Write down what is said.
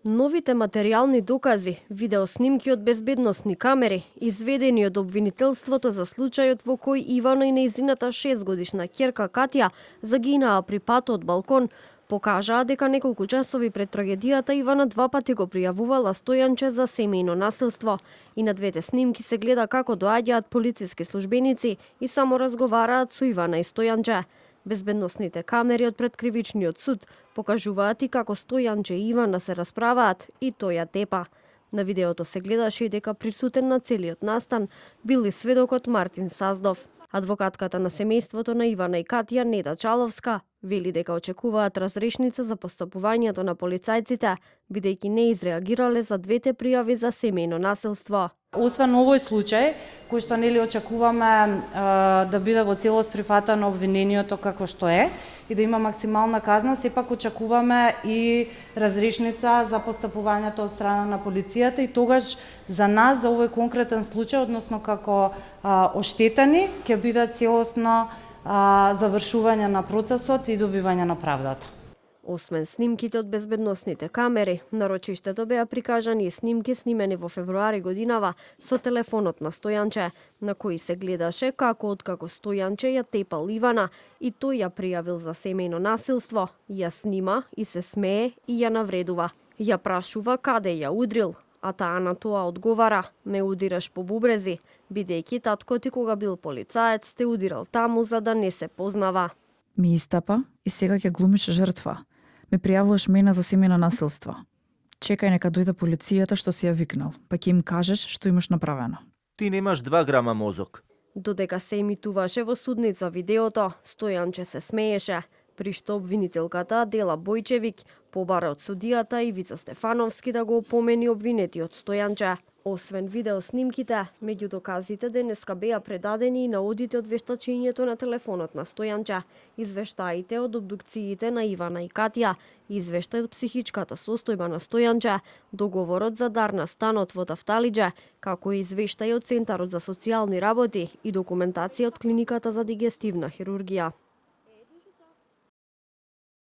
Новите материјални докази, видеоснимки од безбедносни камери, изведени од обвинителството за случајот во кој Ивана и нејзината 6-годишна ќерка Катја загинаа при пат од балкон, покажаа дека неколку часови пред трагедијата Ивана 2 пати го пријавувала Стојанче за семејно насилство. И на двете снимки се гледа како доаѓаат полициски службеници и само разговараат со Ивана и Стојанче. Безбедносните камери од предкривичниот суд покажуваат и како Стојанче и Ивана се расправаат и тој ја тепа. На видеото се гледаше и дека присутен на целиот настан бил и сведокот Мартин Саздов. Адвокатката на семејството на Ивана и Катја, Неда Чаловска, вели дека очекуваат разрешница за постапувањето на полицајците, бидејќи не изреагирале за двете пријави за семејно насилство. Освен овој случај, кој што очекуваме да биде во целост прифатено обвинението како што е и да има максимална казна, сепак очекуваме и разрешница за постапувањето од страна на полицијата и тогаш за нас, за овој конкретен случај, односно како оштетени, ќе биде целосно завршување на процесот и добивање на правдата. Освен снимките од безбедносните камери, на рочиштето беа прикажани и снимки снимени во февруари годинава со телефонот на Стојанче, на кои се гледаше како откако Стојанче ја тепал Ивана и тој ја пријавил за семејно насилство, ја снима и се смее и ја навредува. Ја прашува каде ја удрил, а таа на тоа одговара: ме удираш по бубрези, бидејќи таткот ти кога бил полицаец те удирал таму за да не се познава. Ми истапа и сега ќе глумиш жртва. Ме пријавуваш мене за семејно насилство. Чекај нека дојде полицијата што си ја викнал, па ќе им кажеш што имаш направено. Ти немаш 2 грама мозок. Додека се емитуваше во судница видеото, Стојанче се смееше, при што обвинителката Адела Бојчевиќ побара од судијата Ивица Стефановски да го опомени обвинетиот Стојанче. Освен видеоснимките, меѓу доказите денеска беа предадени и наодите од вештачењето на телефонот на Стојанче, извештаите од обдукциите на Ивана и Катја, извештај од психичката состојба на Стојанче, договорот за дар на станот во Тафталиџе, како и извештај од Центарот за социјални работи и документација од Клиниката за дигестивна хирургија.